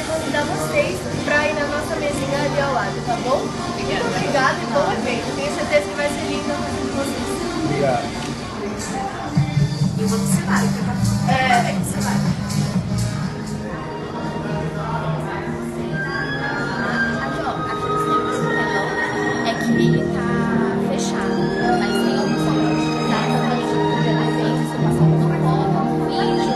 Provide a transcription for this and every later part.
quero convidar vocês para ir na nossa mesinha ali ao lado, tá bom? Obrigada. Obrigada e bom evento. Tenho certeza que vai ser lindo com vocês. Obrigado. Eu vou no cenário, tá? É que você vai. Aqui, ó, aqui no telão é que ele tá fechado, mas tem alguns pontos, tá? Também já feito, você passar uma foto, um vídeo,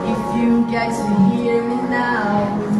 If you get to hear me now.